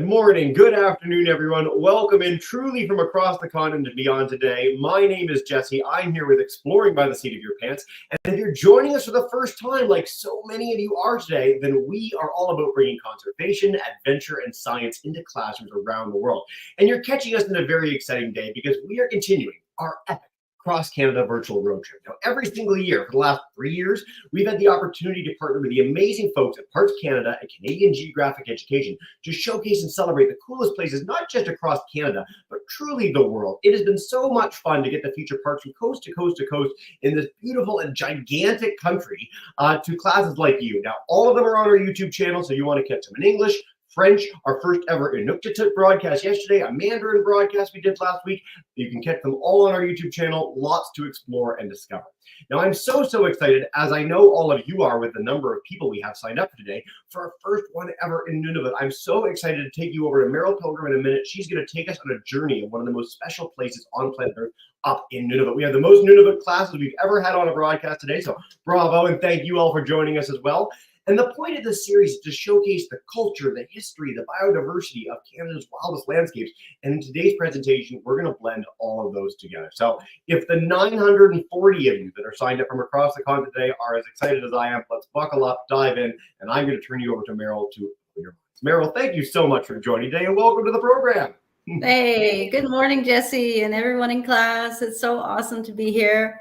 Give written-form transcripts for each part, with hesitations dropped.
Good morning, good afternoon, everyone. Welcome in truly from across the continent and beyond today. My name is Jesse. I'm here with Exploring by the Seat of Your Pants. And if you're joining us for the first time, like so many of you are today, then we are all about bringing conservation, adventure, and science into classrooms around the world. And you're catching us in a very exciting day because we are continuing our epic cross-Canada virtual road trip. Now, every single year for the last 3 years, we've had the opportunity to partner with the amazing folks at Parks Canada and Canadian Geographic Education to showcase and celebrate the coolest places, not just across Canada, but truly the world. It has been so much fun to get to feature parks from coast to coast to coast in this beautiful and gigantic country to classes like you. Now, all of them are on our YouTube channel, so you want to catch them in English, French, our first ever Inuktitut broadcast yesterday, a Mandarin broadcast we did last week. You can catch them all on our YouTube channel. Lots to explore and discover. Now, I'm so excited, as I know all of you are with the number of people we have signed up for today, for our first one ever in Nunavut. I'm so excited to take you over to Meryl Pilgrim in a minute. She's going to take us on a journey of one of the most special places on planet Earth up in Nunavut. We have the most Nunavut classes we've ever had on a broadcast today, so bravo, and thank you all for joining us as well. And the point of this series is to showcase the culture, the history, the biodiversity of Canada's wildest landscapes. And in today's presentation, we're going to blend all of those together. So if the 940 of you that are signed up from across the continent today are as excited as I am, let's buckle up, dive in, and I'm going to turn you over to Meryl to your minds. Meryl, thank you so much for joining today and welcome to the program. Hey, good morning, Jesse, and everyone in class. It's so awesome to be here.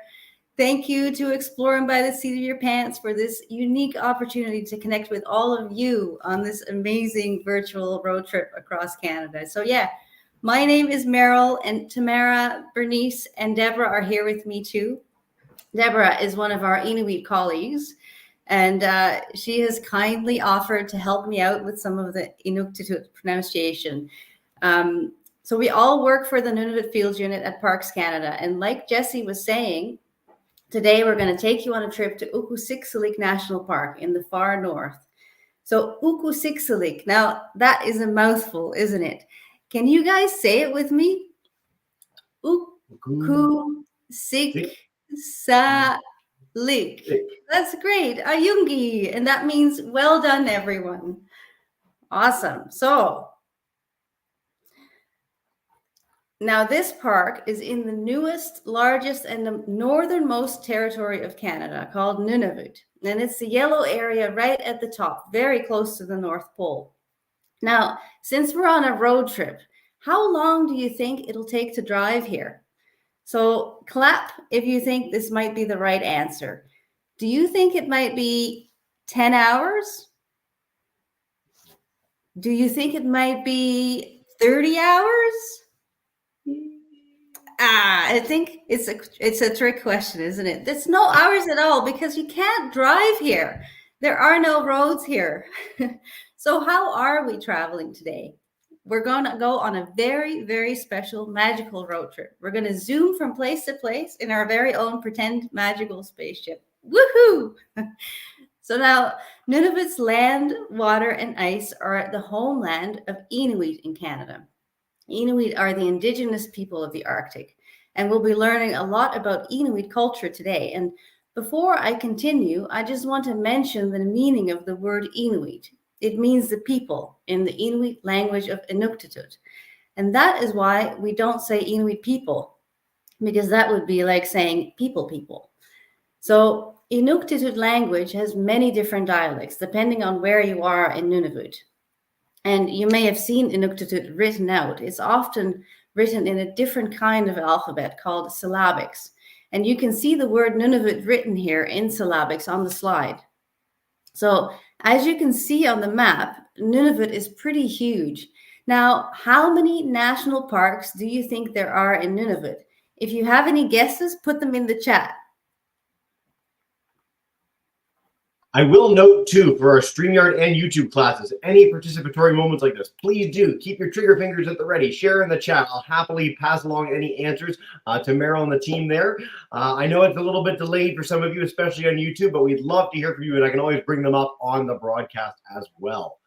Thank you to Exploring by the Seat of Your Pants for this unique opportunity to connect with all of you on this amazing virtual road trip across Canada. So yeah, my name is Meryl, and Tamara, Bernice, and Deborah are here with me too. Deborah is one of our Inuit colleagues, and she has kindly offered to help me out with some of the Inuktitut pronunciation. So we all work for the Nunavut Fields Unit at Parks Canada, and like Jesse was saying, today, we're going to take you on a trip to Ukkusiksalik National Park in the far north. So Ukkusiksalik, now that is a mouthful, isn't it? Can you guys say it with me? Ukkusiksalik. That's great. Ayungi. And that means well done, everyone. Awesome. So now, this park is in the newest, largest, and the northernmost territory of Canada called Nunavut. And it's the yellow area right at the top, very close to the North Pole. Now, since we're on a road trip, how long do you think it'll take to drive here? So clap if you think this might be the right answer. Do you think it might be 10 hours? Do you think it might be 30 hours? I think it's a trick question, isn't it? There's no hours at all because you can't drive here. There are no roads here. So how are we traveling today? We're going to go on a very, very special magical road trip. We're going to zoom from place to place in our very own pretend magical spaceship. Woohoo! So now, Nunavut's land, water, and ice are the homeland of Inuit in Canada. Inuit are the indigenous people of the Arctic, and we'll be learning a lot about Inuit culture today. And before I continue, I just want to mention the meaning of the word Inuit. It means the people in the Inuit language of Inuktitut. And that is why we don't say Inuit people, because that would be like saying people. So Inuktitut language has many different dialects, depending on where you are in Nunavut. And you may have seen Inuktitut written out. It's often written in a different kind of alphabet called syllabics. And you can see the word Nunavut written here in syllabics on the slide. So as you can see on the map, Nunavut is pretty huge. Now, how many national parks do you think there are in Nunavut? If you have any guesses, put them in the chat. I will note too, for our StreamYard and YouTube classes, any participatory moments like this, please do keep your trigger fingers at the ready. Share in the chat. I'll happily pass along any answers to Meryl and the team there. I know it's a little bit delayed for some of you, especially on YouTube, but we'd love to hear from you, and I can always bring them up on the broadcast as well.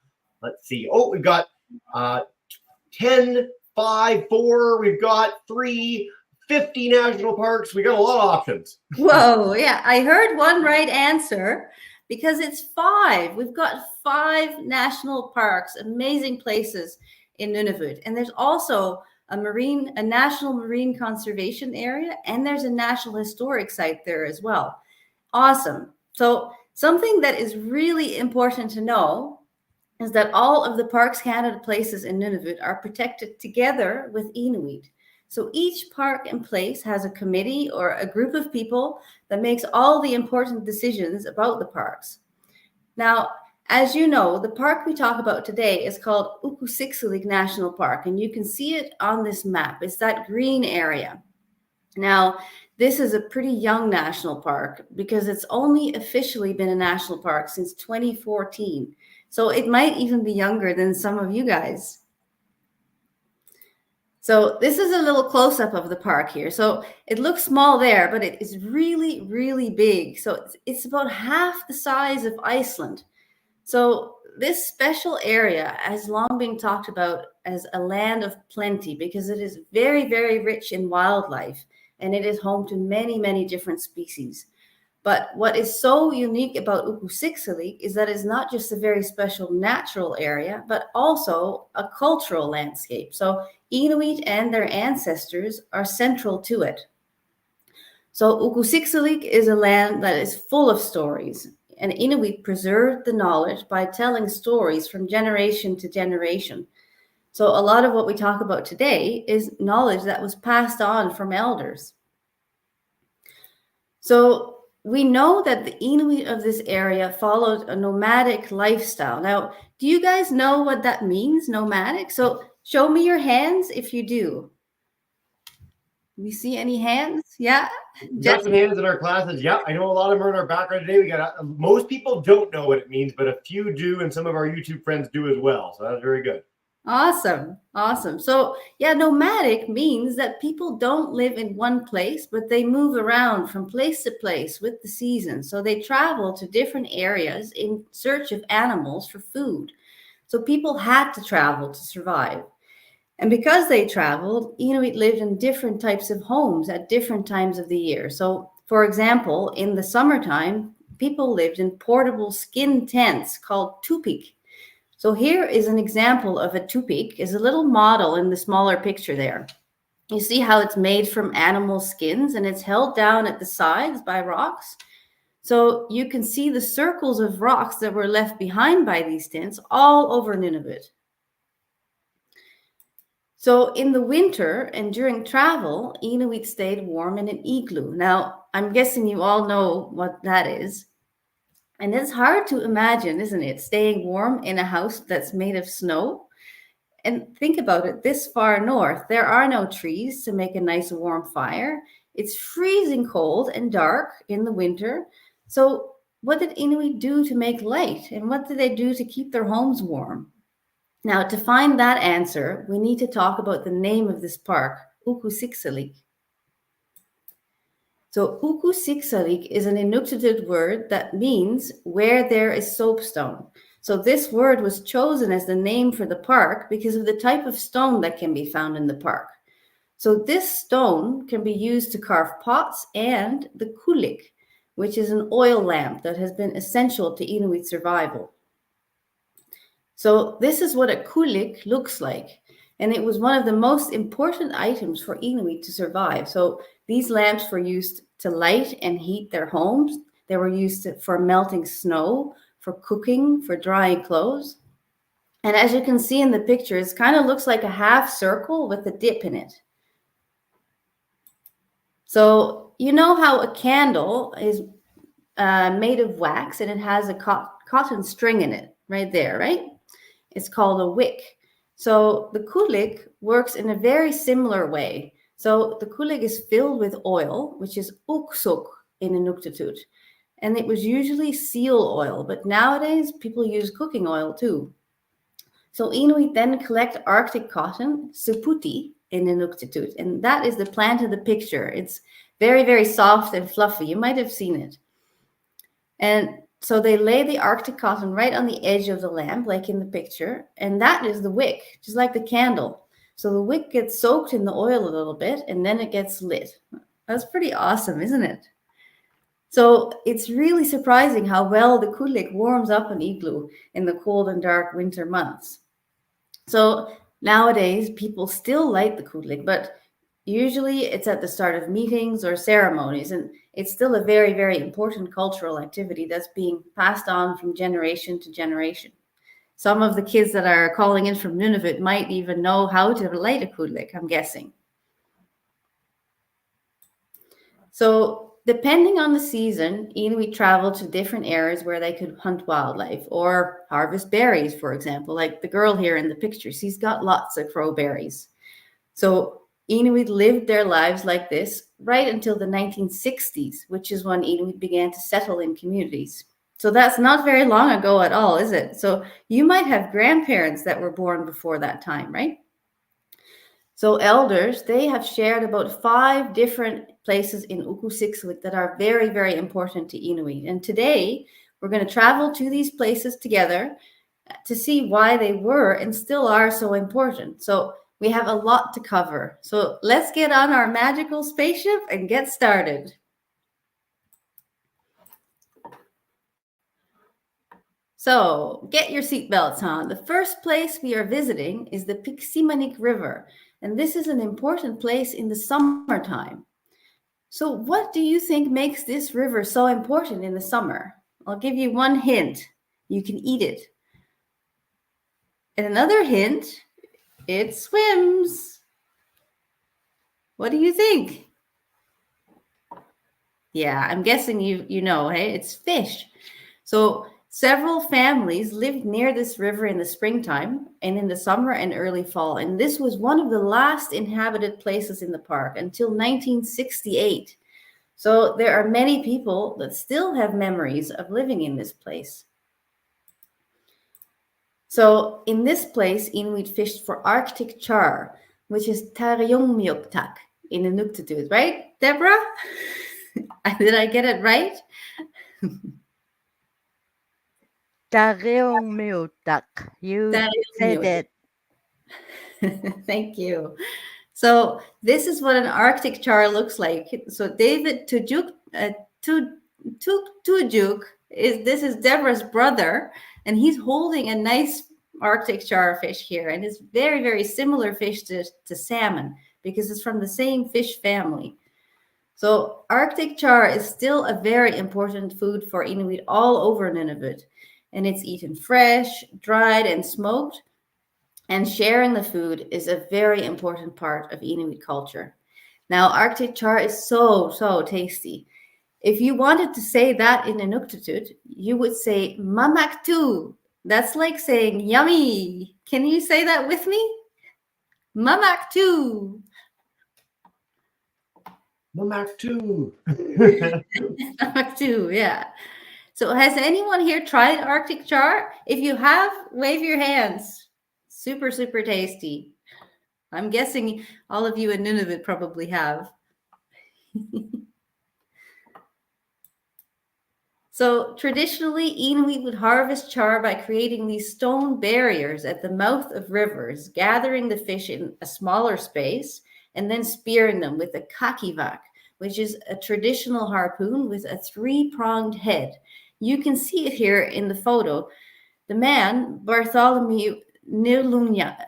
Let's see. Oh, we've got 10, 5, 4. We've got 3, 50 national parks. We got a lot of options. Whoa, yeah. I heard one right answer. Because it's 5. We've got 5 national parks, amazing places in Nunavut. And there's also a national marine conservation area, and there's a national historic site there as well. Awesome. So something that is really important to know is that all of the Parks Canada places in Nunavut are protected together with Inuit. So each park and place has a committee or a group of people that makes all the important decisions about the parks. Now, as you know, the park we talk about today is called Ukkusiksalik National Park, and you can see it on this map. It's that green area. Now, this is a pretty young national park because it's only officially been a national park since 2014. So it might even be younger than some of you guys. So this is a little close-up of the park here. So it looks small there, but it is really, really big. So it's about half the size of Iceland. So this special area has long been talked about as a land of plenty because it is very, very rich in wildlife, and it is home to many, many different species. But what is so unique about Ukkusiksalik is that it's not just a very special natural area, but also a cultural landscape. So Inuit and their ancestors are central to it. So Ukkusiksalik is a land that is full of stories, and Inuit preserved the knowledge by telling stories from generation to generation. So a lot of what we talk about today is knowledge that was passed on from elders. So we know that the Inuit of this area followed a nomadic lifestyle. Now, do you guys know what that means, nomadic? So show me your hands if you do. We see any hands? Yeah. Got some hands in our classes. Yeah, I know a lot of them are in our background today. We got most people don't know what it means, but a few do, and some of our YouTube friends do as well. So that's very good. Awesome. Awesome. So yeah, nomadic means that people don't live in one place, but they move around from place to place with the seasons. So they travel to different areas in search of animals for food. So people had to travel to survive. And because they traveled, Inuit lived in different types of homes at different times of the year. So for example, in the summertime, people lived in portable skin tents called tupik. So here is an example of a tupik, is a little model in the smaller picture there. You see how it's made from animal skins and it's held down at the sides by rocks. So you can see the circles of rocks that were left behind by these tents all over Nunavut. So in the winter and during travel, Inuit stayed warm in an igloo. Now, I'm guessing you all know what that is. And it's hard to imagine, isn't it, staying warm in a house that's made of snow? And think about it, this far north, there are no trees to make a nice warm fire. It's freezing cold and dark in the winter. So what did Inuit do to make light? And what did they do to keep their homes warm? Now, to find that answer, we need to talk about the name of this park, Ukkusiksalik. So Ukkusiksalik is an Inuktitut word that means where there is soapstone. So this word was chosen as the name for the park because of the type of stone that can be found in the park. So this stone can be used to carve pots and the qulliq, which is an oil lamp that has been essential to Inuit survival. So this is what a qulliq looks like. And it was one of the most important items for Inuit to survive. So these lamps were used to light and heat their homes. They were used for melting snow, for cooking, for drying clothes. And as you can see in the picture, it kind of looks like a half circle with a dip in it. So you know how a candle is made of wax and it has a cotton string in it right there, right? It's called a wick. So the qulliq works in a very similar way. So the qulliq is filled with oil, which is uksuk in Inuktitut. And it was usually seal oil, but nowadays people use cooking oil too. So Inuit then collect Arctic cotton, saputi in Inuktitut, and that is the plant of the picture. It's very, very soft and fluffy. You might have seen it. And so they lay the Arctic cotton right on the edge of the lamp, like in the picture, and that is the wick, just like the candle. So the wick gets soaked in the oil a little bit, and then it gets lit. That's pretty awesome, isn't it? So it's really surprising how well the qulliq warms up an igloo in the cold and dark winter months. So Nowadays, people still light the qulliq, but usually it's at the start of meetings or ceremonies, and it's still a very, very important cultural activity that's being passed on from generation to generation. Some of the kids that are calling in from Nunavut might even know how to light a qulliq, I'm guessing. So depending on the season, Inuit travel to different areas where they could hunt wildlife or harvest berries, for example, like the girl here in the picture. She's got lots of crowberries. So Inuit lived their lives like this right until the 1960s, which is when Inuit began to settle in communities. So that's not very long ago at all, is it? So you might have grandparents that were born before that time, right? So elders, they have shared about 5 different places in Ukkusiksalik that are very, very important to Inuit. And today, we're going to travel to these places together to see why they were and still are so important. So we have a lot to cover. So let's get on our magical spaceship and get started. So get your seatbelts on. The first place we are visiting is the Ukkusiksalik River. And this is an important place in the summertime. So what do you think makes this river so important in the summer? I'll give you one hint. You can eat it. And another hint, it swims. What do you think? Yeah, I'm guessing you know, hey? It's fish. So several families lived near this river in the springtime and in the summer and early fall. And this was one of the last inhabited places in the park until 1968. So there are many people that still have memories of living in this place. So in this place, Inuit fished for Arctic char, which is tarjongmioktak in Inuktitut, right, Deborah? Did I get it right? Tarjongmioktak. You said it. Thank you. So this is what an Arctic char looks like. So David Tujuk is Deborah's brother, and he's holding a nice Arctic char fish here, and it's very, very similar fish to salmon because it's from the same fish family. So Arctic char is still a very important food for Inuit all over Nunavut, and it's eaten fresh, dried, and smoked. And sharing the food is a very important part of Inuit culture. Now, Arctic char is so, so tasty. If you wanted to say that in Inuktitut, you would say mamaktu. That's like saying yummy. Can you say that with me? Mamaktu. Mamaktu. Mamaktu, yeah. So has anyone here tried Arctic char? If you have, wave your hands. Super, super tasty. I'm guessing all of you in Nunavut probably have. So traditionally, Inuit would harvest char by creating these stone barriers at the mouth of rivers, gathering the fish in a smaller space, and then spearing them with a kakivak, which is a traditional harpoon with a 3-pronged head. You can see it here in the photo. The man, Bartholomew Nuulluaq,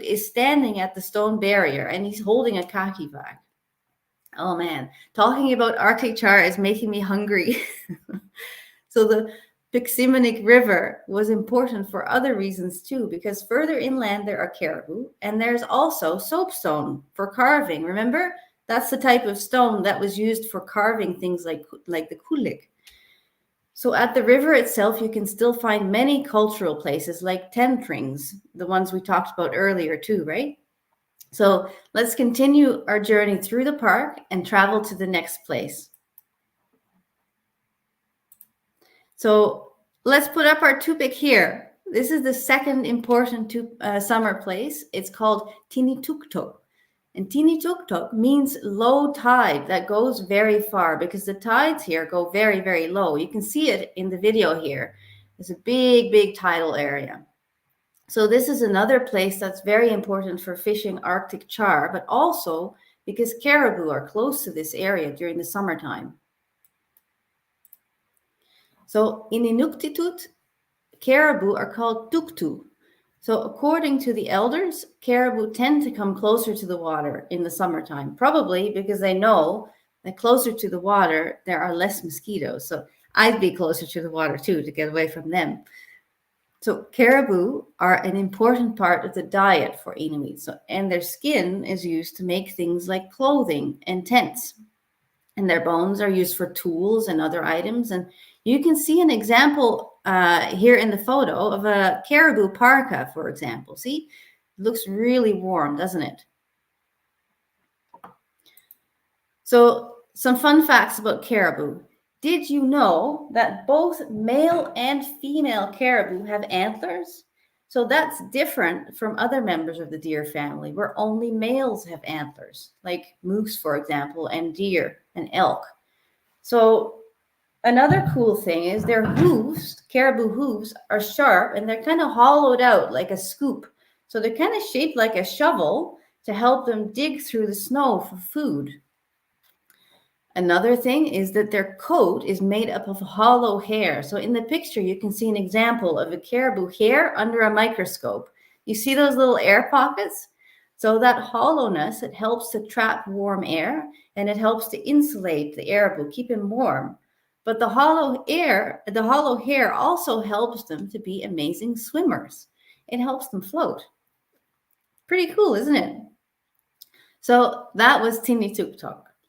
is standing at the stone barrier, and he's holding a kakivak. Oh man, talking about Arctic char is making me hungry. So the Ukkusiksalik River was important for other reasons too, because further inland there are caribou, and there's also soapstone for carving. Remember? That's the type of stone that was used for carving things like the qulliq. So at the river itself, you can still find many cultural places like tent rings, the ones we talked about earlier too, right? So let's continue our journey through the park and travel to the next place. So let's put up our tupik here. This is the second important summer place. It's called Tinyu. And Tinyu means low tide that goes very far because the tides here go very, very low. You can see it in the video here. It's a big, big tidal area. So this is another place that's very important for fishing Arctic char, but also because caribou are close to this area during the summertime. So in Inuktitut, caribou are called tuktu, So according to the elders, caribou tend to come closer to the water in the summertime, probably because they know that closer to the water, there are less mosquitoes. So I'd be closer to the water too to get away from them. So caribou are an important part of the diet for Inuit, and their skin is used to make things like clothing and tents. And their bones are used for tools and other items. And you can see an example here in the photo of a caribou parka, for example. See, it looks really warm, doesn't it? So some fun facts about caribou. Did you know that both male and female caribou have antlers? So that's different from other members of the deer family, where only males have antlers, like moose, for example, and deer and elk. So another cool thing is their hooves, caribou hooves, are sharp and they're kind of hollowed out like a scoop. So they're kind of shaped like a shovel to help them dig through the snow for food. Another thing is that their coat is made up of hollow hair. So in the picture, you can see an example of a caribou hair under a microscope. You see those little air pockets? So that hollowness, it helps to trap warm air and it helps to insulate the caribou, keep them warm. But the hollow hair also helps them to be amazing swimmers. It helps them float. Pretty cool, isn't it? So that was Tinyu.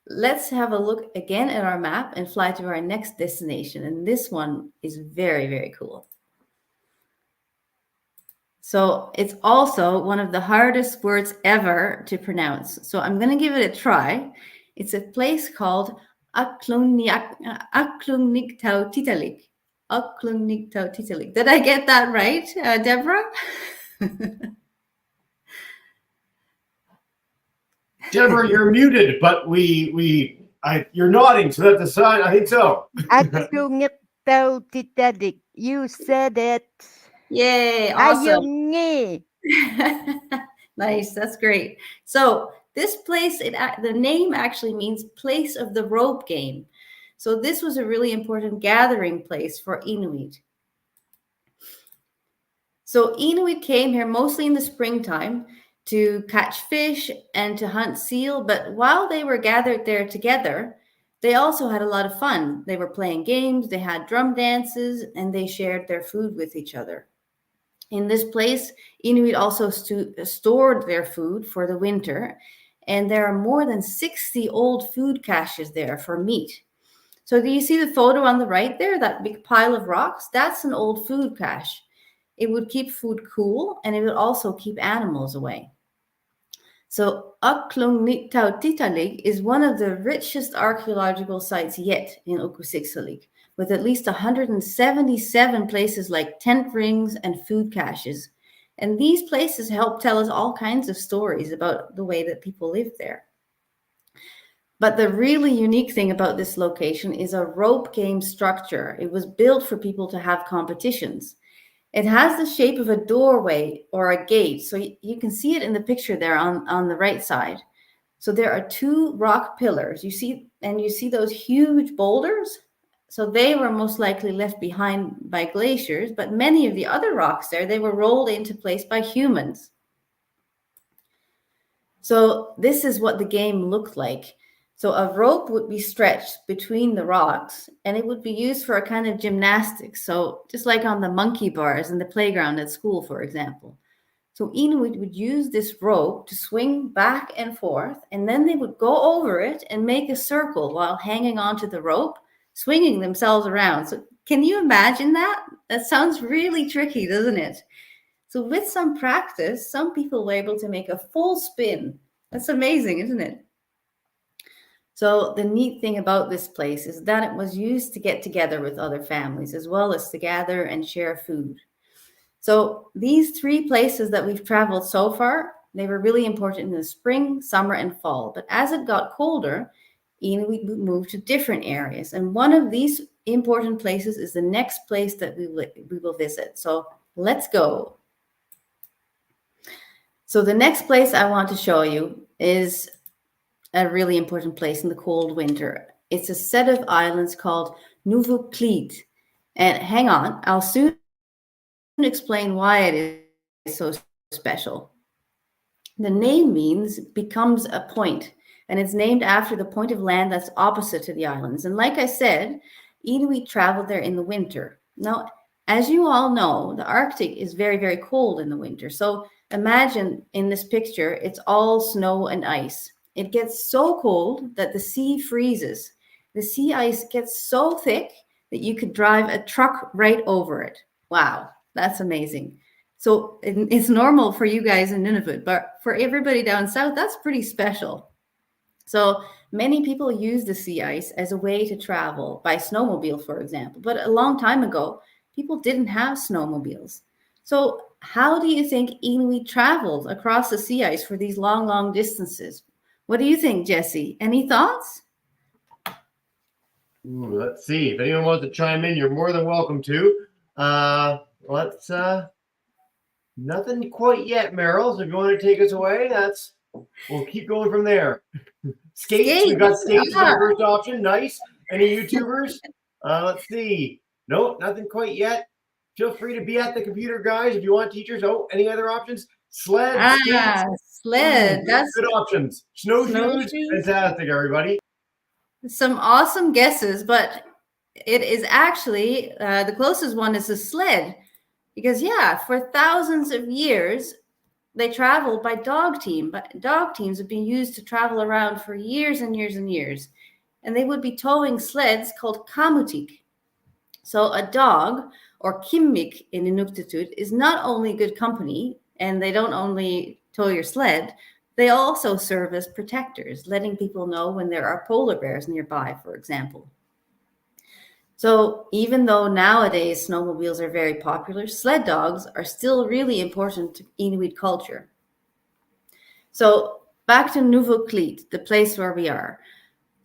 Let's have a look again at our map and fly to our next destination. And this one is very, very cool. So it's also one of the hardest words ever to pronounce. So I'm going to give it a try. It's a place called Ukkusiksalik. Ukkusiksalik. Did I get that right, Deborah? Deborah, you're muted, but you're nodding, so that's a sign. I think so. Ukkusiksalik. You said it. Yay! Awesome. Ayungi. Nice. That's great. So this place, the name actually means place of the rope game. So this was a really important gathering place for Inuit. So Inuit came here mostly in the springtime to catch fish and to hunt seal. But while they were gathered there together, they also had a lot of fun. They were playing games, they had drum dances, and they shared their food with each other. In this place, Inuit also stored their food for the winter, and there are more than 60 old food caches there for meat. So do you see the photo on the right there, that big pile of rocks? That's an old food cache. It would keep food cool, and it would also keep animals away. So Ukkusiksalik is one of the richest archaeological sites yet in Ukkusiksalik, with at least 177 places like tent rings and food caches. And these places help tell us all kinds of stories about the way that people lived there. But the really unique thing about this location is a rope game structure. It was built for people to have competitions. It has the shape of a doorway or a gate. So you can see it in the picture there on the right side. So there are two rock pillars. You see those huge boulders? So they were most likely left behind by glaciers, but many of the other rocks there, they were rolled into place by humans. So this is what the game looked like. So a rope would be stretched between the rocks, and it would be used for a kind of gymnastics. So just like on the monkey bars in the playground at school, for example. So Inuit would use this rope to swing back and forth, and then they would go over it and make a circle while hanging onto the rope, swinging themselves around. So can you imagine that? That sounds really tricky, doesn't it? So with some practice, some people were able to make a full spin. That's amazing, isn't it? So the neat thing about this place is that it was used to get together with other families, as well as to gather and share food. So these three places that we've traveled so far, they were really important in the spring, summer, and fall. But as it got colder, Inuit moved to different areas. And one of these important places is the next place that we will visit. So let's go. So the next place I want to show you is a really important place in the cold winter. It's a set of islands called Nuulluaq. And hang on, I'll soon explain why it so special? The name means becomes a point, and it's named after the point of land that's opposite to the islands. And like I said, Inuit traveled there in the winter. Now, as you all know, the Arctic is very, very cold in the winter. So imagine in this picture, it's all snow and ice. It gets so cold that the sea freezes. The sea ice gets so thick that you could drive a truck right over it. Wow, that's amazing. So it's normal for you guys in Nunavut, but for everybody down south, that's pretty special. So many people use the sea ice as a way to travel by snowmobile, for example. But a long time ago, people didn't have snowmobiles. So how do you think Inuit traveled across the sea ice for these long, long distances? What do you think, Jesse? Any thoughts? Ooh, let's see. If anyone wants to chime in, you're more than welcome to. Nothing quite yet, Meryl. So if you want to take us away, we'll keep going from there. Skates. We've got skates as our first option. Nice. Any YouTubers? Let's see. Nope, nothing quite yet. Feel free to be at the computer, guys, if you want teachers. Oh, any other options? Sled. Sled. That's good options. Snowshoes. Fantastic, everybody. Some awesome guesses, but it is actually the closest one is a sled. Because, for thousands of years, they traveled by dog team. But dog teams have been used to travel around for years and years and years. And they would be towing sleds called qulliq. So a dog, or qimmiq in Inuktitut, is not only good company, and they don't only tow your sled, they also serve as protectors, letting people know when there are polar bears nearby, for example. So even though nowadays snowmobiles are very popular, sled dogs are still really important to Inuit culture. So back to Nuulluaq, the place where we are.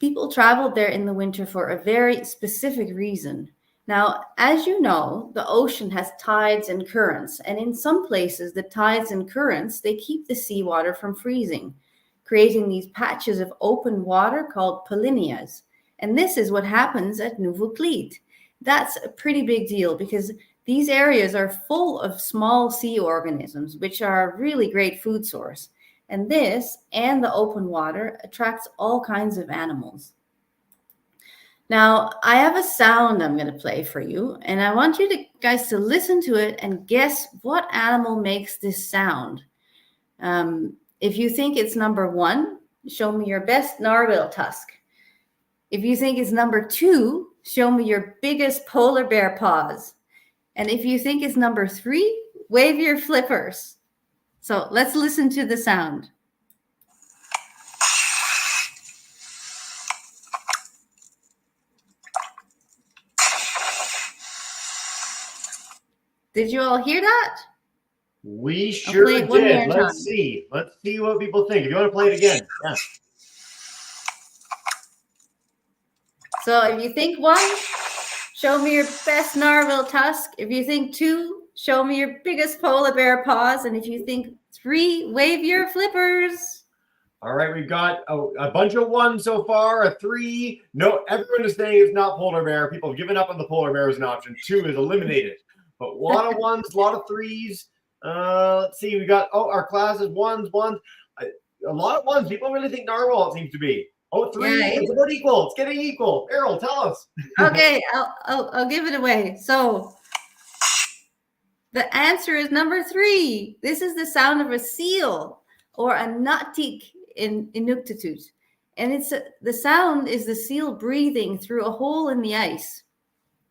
People traveled there in the winter for a very specific reason. Now, as you know, the ocean has tides and currents, and in some places, the tides and currents, they keep the seawater from freezing, creating these patches of open water called polynyas. And this is what happens at Nuulluaq. That's a pretty big deal because these areas are full of small sea organisms, which are a really great food source. And this and the open water attracts all kinds of animals. Now, I have a sound I'm going to play for you, and I want you guys to listen to it and guess what animal makes this sound. If you think it's number 1, show me your best narwhal tusk. If you think it's number 2, show me your biggest polar bear paws. And if you think it's number 3, wave your flippers. So let's listen to the sound. Did you all hear that? We sure did. Let's see. Let's see what people think. If you want to play it again. Yeah. So if you think 1, show me your best narwhal tusk. If you think 2, show me your biggest polar bear paws. And if you think 3, wave your flippers. All right, we've got a bunch of 1 so far, a 3. No, everyone is saying it's not polar bear. People have given up on the polar bear as an option. 2 is eliminated. But a lot of 1s, a lot of 3s. Let's see. We got, our class is 1s. A lot of 1s. People really think narwhal, it seems to be. 3. Yeah, it's about equal. It's getting equal. Errol, tell us. Okay, I'll give it away. So the answer is number 3. This is the sound of a seal or a nuttik in Inuktitut. And the sound is the seal breathing through a hole in the ice.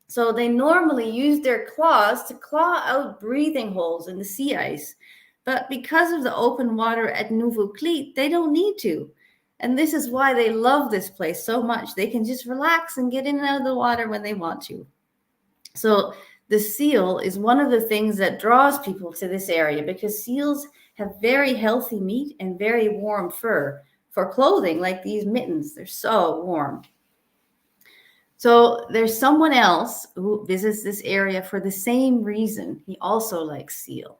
So they normally use their claws to claw out breathing holes in the sea ice. But because of the open water at Nuulluaq, they don't need to. And this is why they love this place so much. They can just relax and get in and out of the water when they want to. So the seal is one of the things that draws people to this area because seals have very healthy meat and very warm fur. For clothing, like these mittens, they're so warm. So there's someone else who visits this area for the same reason. He also likes seal.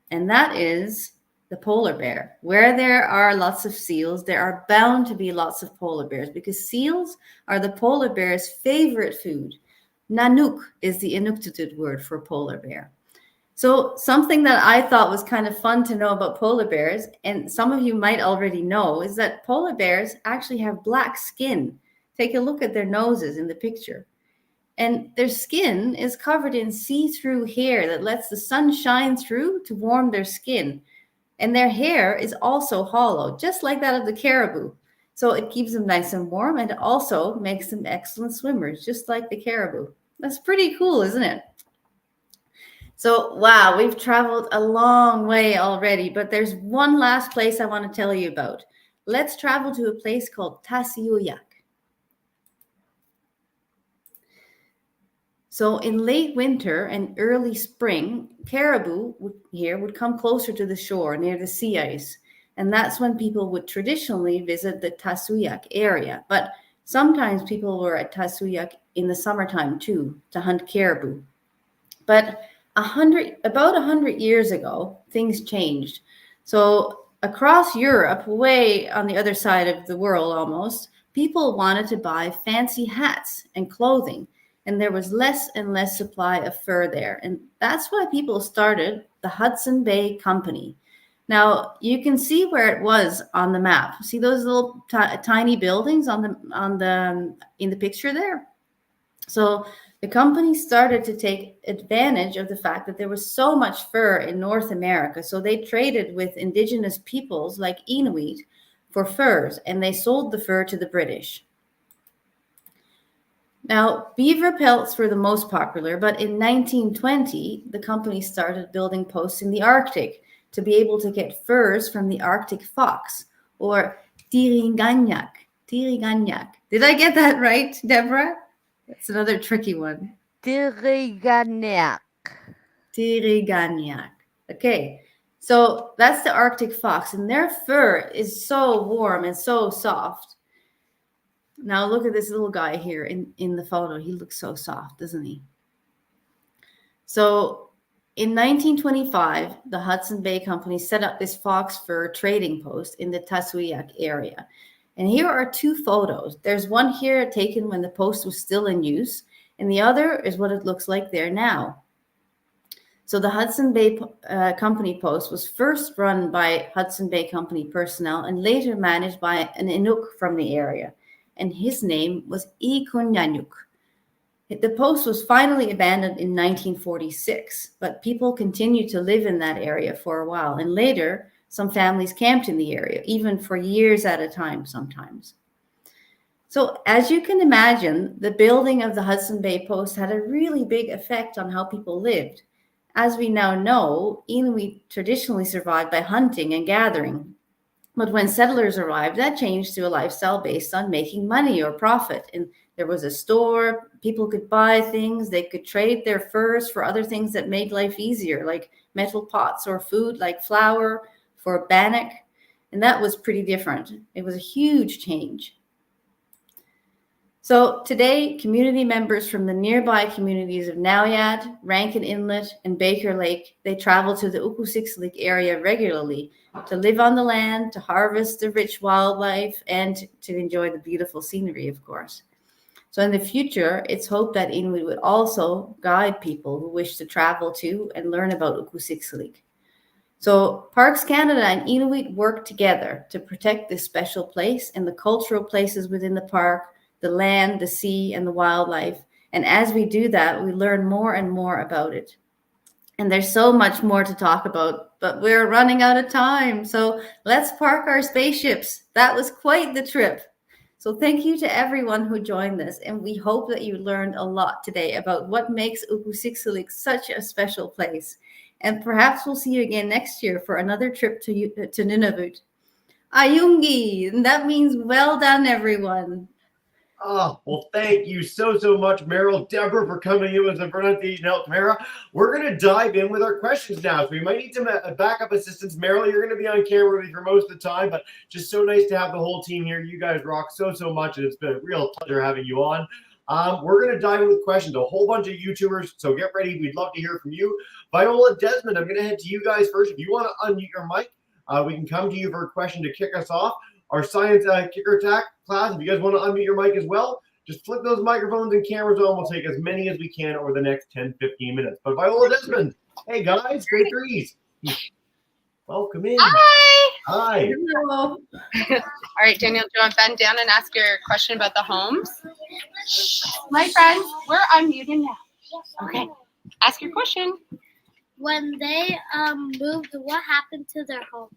And that is the polar bear. Where there are lots of seals, there are bound to be lots of polar bears because seals are the polar bear's favorite food. Nanuk is the Inuktitut word for polar bear. So something that I thought was kind of fun to know about polar bears, and some of you might already know, is that polar bears actually have black skin. Take a look at their noses in the picture. And their skin is covered in see-through hair that lets the sun shine through to warm their skin. And their hair is also hollow, just like that of the caribou. So it keeps them nice and warm, and it also makes them excellent swimmers, just like the caribou. That's pretty cool, isn't it? So, wow, we've traveled a long way already, but there's one last place I want to tell you about. Let's travel to a place called Tasiuyak. So in late winter and early spring, caribou would come closer to the shore near the sea ice. And that's when people would traditionally visit the Tasiuyak area. But sometimes people were at Tasiuyak in the summertime too, to hunt caribou. But about 100 years ago, things changed. So across Europe, way on the other side of the world almost, people wanted to buy fancy hats and clothing. And there was less and less supply of fur there. And that's why people started the Hudson Bay Company. Now, you can see where it was on the map. See those little tiny buildings in the picture there? So the company started to take advantage of the fact that there was so much fur in North America. So they traded with indigenous peoples like Inuit for furs, and they sold the fur to the British. Now, beaver pelts were the most popular, but in 1920, the company started building posts in the Arctic to be able to get furs from the Arctic fox, or tiriganyak. Tiriganyak. Did I get that right, Deborah? That's another tricky one. Tiriganyak. Tiriganyak. Okay, so that's the Arctic fox, and their fur is so warm and so soft. Now look at this little guy here in the photo. He looks so soft, doesn't he? So in 1925, the Hudson Bay Company set up this fox fur trading post in the Tasiuyak area. And here are two photos. There's one here taken when the post was still in use, and the other is what it looks like there now. So the Hudson Bay Company post was first run by Hudson Bay Company personnel and later managed by an Inuk from the area. And his name was Ikunyanuk. The post was finally abandoned in 1946, but people continued to live in that area for a while. And later, some families camped in the area, even for years at a time sometimes. So as you can imagine, the building of the Hudson Bay Post had a really big effect on how people lived. As we now know, Inuit traditionally survived by hunting and gathering. But when settlers arrived, that changed to a lifestyle based on making money or profit. And there was a store, people could buy things, they could trade their furs for other things that made life easier, like metal pots or food like flour for bannock. And that was pretty different. It was a huge change. So today, community members from the nearby communities of Nauyat, Rankin Inlet, and Baker Lake, they travel to the Ukkusiksalik area regularly to live on the land, to harvest the rich wildlife, and to enjoy the beautiful scenery, of course. So in the future, it's hoped that Inuit would also guide people who wish to travel to and learn about Ukkusiksalik. So Parks Canada and Inuit work together to protect this special place and the cultural places within the park, the land, the sea, and the wildlife. And as we do that, we learn more and more about it. And there's so much more to talk about, but we're running out of time. So let's park our spaceships. That was quite the trip. So thank you to everyone who joined us. And we hope that you learned a lot today about what makes Ukkusiksalik such a special place. And perhaps we'll see you again next year for another trip to Nunavut. Ayungi, and that means well done, everyone. Oh, well, thank you so much, Meryl, Deborah, for coming in with the pronunciation help, Mara. We're going to dive in with our questions now. So we might need some backup assistance. Meryl, you're going to be on camera with me for most of the time, but just so nice to have the whole team here. You guys rock so much, and it's been a real pleasure having you on. We're going to dive in with questions, a whole bunch of YouTubers, so get ready. We'd love to hear from you. Viola, Desmond, I'm going to head to you guys first. If you want to unmute your mic, we can come to you for a question to kick us off. Our science kicker attack class, if you guys want to unmute your mic as well, just flip those microphones and cameras on. We'll take as many as we can over the next 10-15 minutes. But Viola, Desmond. Hey guys, great threes. Welcome in. Hi. Hi. Hello. All right, Daniel, do you want to bend down and ask your question about the homes? My friends, we're unmuted now. Okay. Ask your question. When they moved, what happened to their home?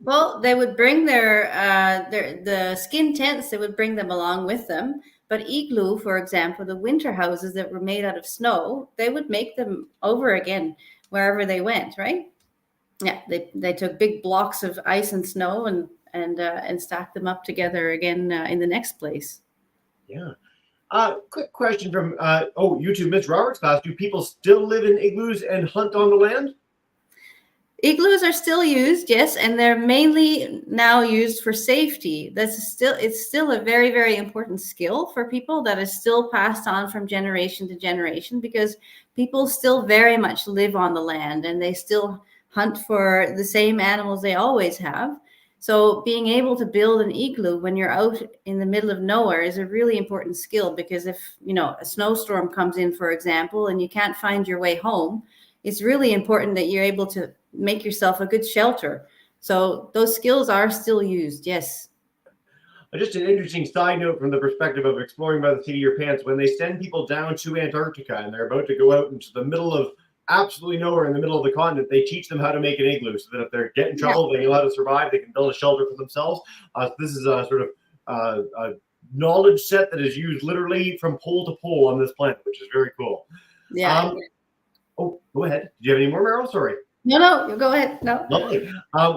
Well, they would bring the skin tents. They would bring them along with them. But igloo, for example, the winter houses that were made out of snow, they would make them over again wherever they went. Right? Yeah, they took big blocks of ice and snow and stacked them up together again in the next place. Yeah. Quick question from YouTube, Miss Roberts class. Do people still live in igloos and hunt on the land? Igloos are still used, yes, and they're mainly now used for safety. It's still a very, very important skill for people that is still passed on from generation to generation, because people still very much live on the land and they still hunt for the same animals they always have. So being able to build an igloo when you're out in the middle of nowhere is a really important skill, because if, a snowstorm comes in, for example, and you can't find your way home, it's really important that you're able to make yourself a good shelter. So those skills are still used, yes. Just an interesting side note from the perspective of exploring by the seat of your pants. When they send people down to Antarctica and they're about to go out into the middle of absolutely nowhere in the middle of the continent, they teach them how to make an igloo so that if they're getting in trouble, they know how to survive. They can build a shelter for themselves. This is a sort of a knowledge set that is used literally from pole to pole on this planet, which is very cool. Yeah. Oh, go ahead. Do you have any more, Meryl? Sorry. No, you go ahead. No. Lovely.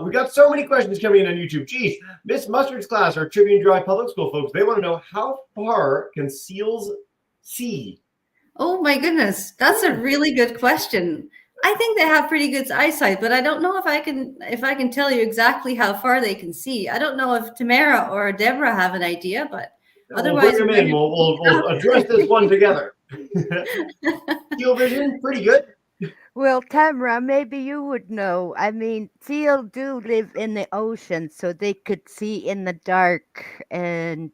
We got so many questions coming in on YouTube. Geez, Miss Mustard's class, our Tribune Drive Public School folks, they want to know, how far can seals see? Oh my goodness, that's a really good question. I think they have pretty good eyesight, but I don't know if I can tell you exactly how far they can see. I don't know if Tamara or Deborah have an idea, but otherwise, we'll bring them in. We'll address this one together. Seal vision, pretty good. Well, Tamara, maybe you would know. I mean, seals do live in the ocean, so they could see in the dark. And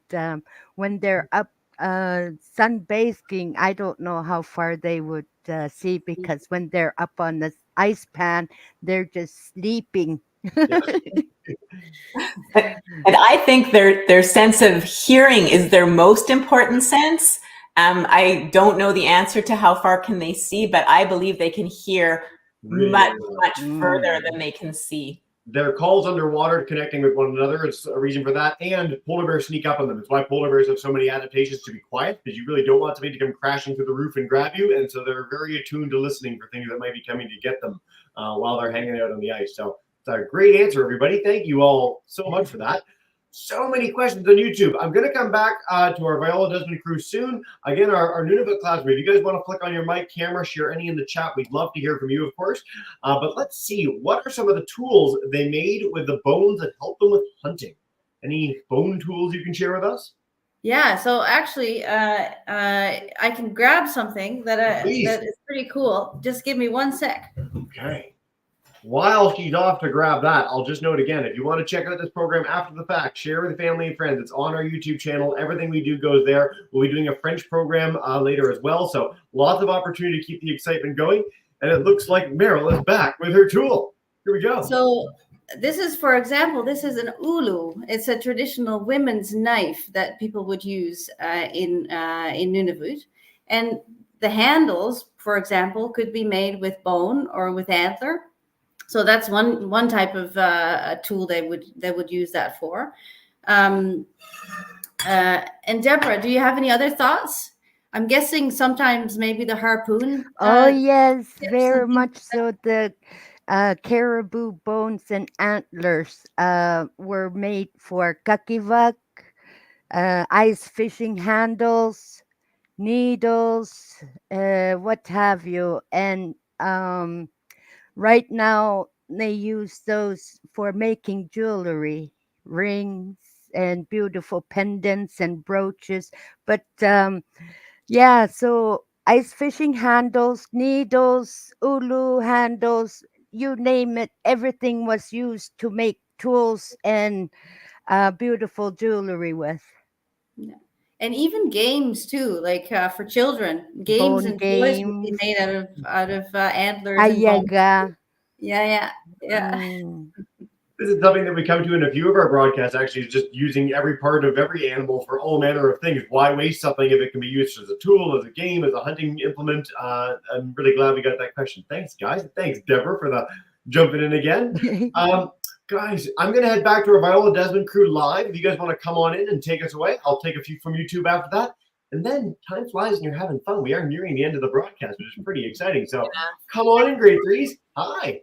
when they're up sunbathing, I don't know how far they would see, because when they're up on the ice pan, they're just sleeping. And I think their sense of hearing is their most important sense. I don't know the answer to how far can they see, but I believe they can hear much further than they can see. Their calls underwater connecting with one another is a reason for that, and polar bears sneak up on them. It's why polar bears have so many adaptations to be quiet, because you really don't want somebody to come crashing through the roof and grab you, and so they're very attuned to listening for things that might be coming to get them while they're hanging out on the ice. So it's a great answer, everybody. Thank you all so much for that. So many questions on YouTube. I'm going to come back to our Viola Desmond crew soon. Again, our Nunavut class, if you guys want to flick on your mic, camera, share any in the chat, we'd love to hear from you, of course. But let's see, what are some of the tools they made with the bones that help them with hunting? Any bone tools you can share with us? Yeah, so actually, I can grab something that is pretty cool. Just give me 1 sec. Okay. While she's off to grab that, I'll just note again, if you want to check out this program after the fact, share with family and friends. It's on our YouTube channel. Everything we do goes there. We'll be doing a French program later as well. So lots of opportunity to keep the excitement going. And it looks like Meryl is back with her tool. Here we go. So this is, for example, this is an ulu. It's a traditional women's knife that people would use in Nunavut. And the handles, for example, could be made with bone or with antler. So that's one type of tool they would use that for. And Deborah, do you have any other thoughts? I'm guessing sometimes maybe the harpoon. Oh yes, very much so. The caribou bones and antlers were made for kakivak, ice fishing handles, needles, what have you, and right now they use those for making jewelry, rings and beautiful pendants and brooches. But yeah, so ice fishing handles, needles, ulu handles, you name it, everything was used to make tools and beautiful jewelry with. Yeah. and even games too, like for children, games Bone and toys would be games. made out of antlers and bones. Ayaga. Yeah. Mm. This is something that we come to in a few of our broadcasts, actually, is just using every part of every animal for all manner of things. Why waste something if it can be used as a tool, as a game, as a hunting implement? I'm really glad we got that question. Thanks, guys. Thanks, Deborah, for the jumping in again. Guys, I'm going to head back to our Viola Desmond crew live. If you guys want to come on in and take us away, I'll take a few from YouTube after that. And then time flies and you're having fun. We are nearing the end of the broadcast, which is pretty exciting. So come on in, grade threes. Hi.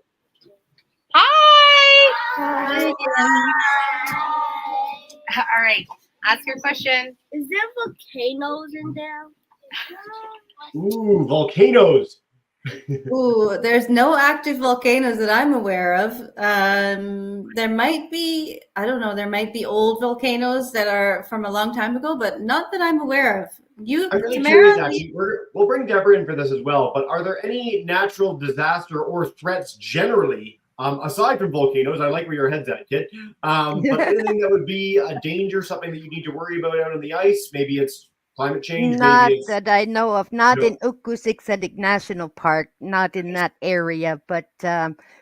Hi. All right. Ask your question. Is there volcanoes in there? Ooh, volcanoes. Ooh, there's no active volcanoes that I'm aware of. There might be, I don't know, there might be old volcanoes that are from a long time ago, but not that I'm aware of. I'm really Tamara, curious, actually. We'll bring Deborah in for this as well, but are there any natural disaster or threats generally, aside from volcanoes? I like where your head's at, kid. But anything that would be a danger, something that you need to worry about out on the ice? Maybe it's climate change, Not maybe it's... that I know of. Not No. in Ukkusiksalik National Park. Not in that area. But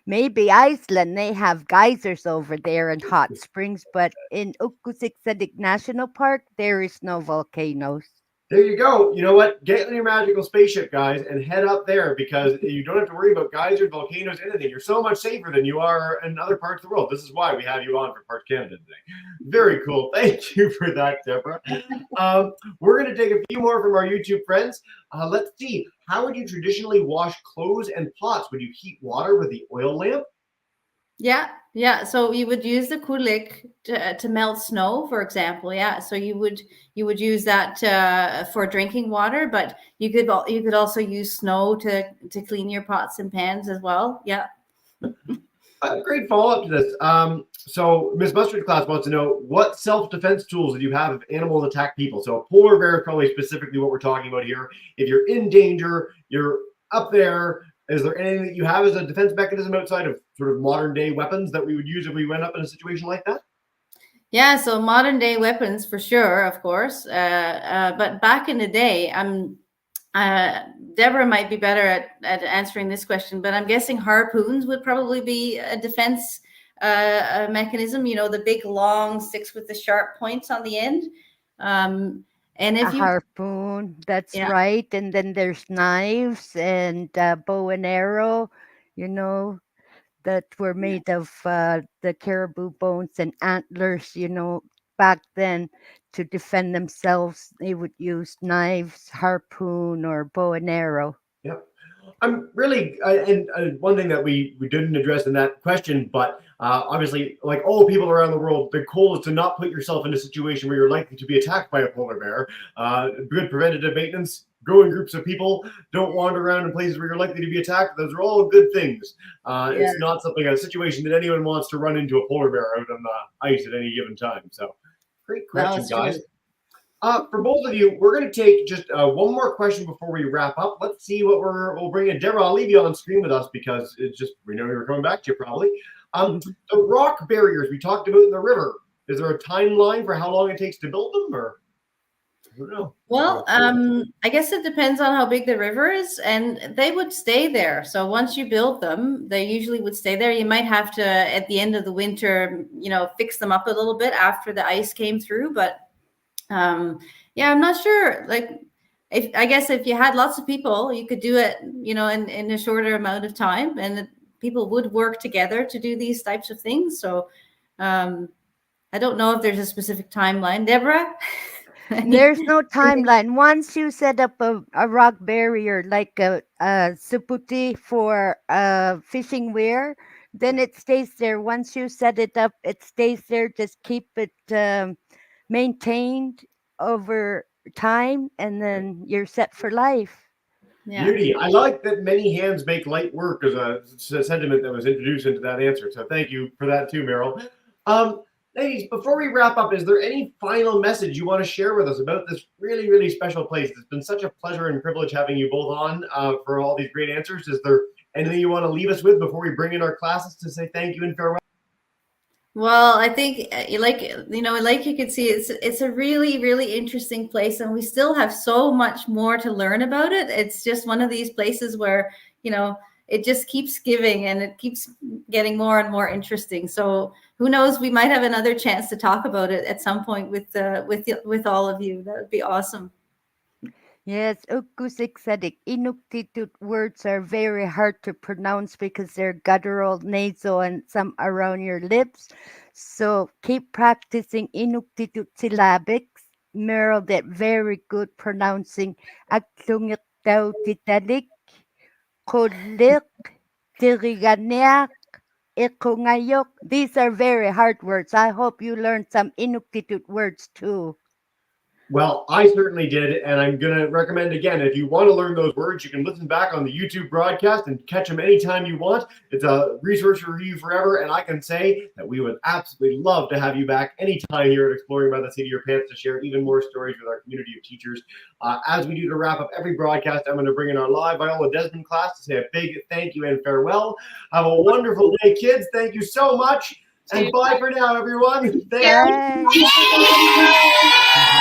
maybe Iceland. They have geysers over there and hot springs. But in Ukkusiksalik National Park, there is no volcanoes. There you go. You know what? Get in your magical spaceship, guys, and head up there because you don't have to worry about geysers, volcanoes, anything. You're so much safer than you are in other parts of the world. This is why we have you on for Parks Canada today. Very cool. Thank you for that, Deborah. We're going to take a few more from our YouTube friends. Let's see. How would you traditionally wash clothes and pots? Would you heat water with the oil lamp? Yeah. So you would use the qulliq to melt snow, for example. Yeah. So you would use that for drinking water, but you could also use snow to clean your pots and pans as well. Yeah. Great follow-up to this. So Miss Mustard class wants to know, what self-defense tools do you have if animals attack people? So a polar bear is probably specifically what we're talking about here. If you're in danger, you're up there, is there anything that you have as a defense mechanism outside of sort of modern day weapons that we would use if we went up in a situation like that? Yeah, so modern day weapons for sure, of course. But back in the day, Deborah might be better at answering this question, but I'm guessing harpoons would probably be a defense mechanism. You know, the big long sticks with the sharp points on the end. And if a harpoon, that's right. And then there's knives and bow and arrow, that were made of the caribou bones and antlers, back then to defend themselves. They would use knives, harpoon, or bow and arrow. Yep. I'm really, and one thing that we didn't address in that question, but obviously, like all people around the world, the goal is to not put yourself in a situation where you're likely to be attacked by a polar bear. Good preventative maintenance, go in groups of people, don't wander around in places where you're likely to be attacked. Those are all good things. It's not a situation that anyone wants to run into a polar bear out on the ice at any given time. So great question, guys. True. For both of you, we're going to take just one more question before we wrap up. Let's see what we'll bring in. Deborah, I'll leave you on screen with us because it's just, we know we were coming back to you probably. The rock barriers we talked about in the river, is there a timeline for how long it takes to build them, or? I don't know. Well, I guess it depends on how big the river is, and they would stay there. So once you build them, they usually would stay there. You might have to, at the end of the winter, fix them up a little bit after the ice came through, but I'm not sure. Like, I guess if you had lots of people, you could do it, in a shorter amount of time, and people would work together to do these types of things. So, I don't know if there's a specific timeline. Deborah? There's no timeline. Once you set up a rock barrier, like a suputi for fishing weir, then it stays there. Once you set it up, it stays there. Just keep it maintained over time, and then you're set for life. Beauty. I like that many hands make light work as a sentiment that was introduced into that answer. So thank you for that too, Meryl. Ladies, before we wrap up, is there any final message you want to share with us about this really, really special place? It's been such a pleasure and privilege having you both on for all these great answers. Is there anything you want to leave us with before we bring in our classes to say thank you and farewell? Well, I think like like you can see, it's a really, really interesting place, and we still have so much more to learn about it. It's just one of these places where it just keeps giving, and it keeps getting more and more interesting. So who knows? We might have another chance to talk about it at some point with all of you. That would be awesome. Yes, Ukkusiksalik. Inuktitut words are very hard to pronounce because they're guttural, nasal, and some around your lips. So keep practicing Inuktitut syllabics. Meryl that very good pronouncing Aklungit daw titalik, qulliq, tiriganiak, ikungayok. These are very hard words. I hope you learned some Inuktitut words too. Well, I certainly did, and I'm going to recommend again, if you want to learn those words, you can listen back on the YouTube broadcast and catch them anytime you want. It's a resource for you forever, and I can say that we would absolutely love to have you back anytime here at Exploring by the Seat of Your Pants to share even more stories with our community of teachers. As we do to wrap up every broadcast, I'm going to bring in our live Viola Desmond class to say a big thank you and farewell. Have a wonderful day, kids. Thank you so much, and bye for now, everyone. Thank you. Bye.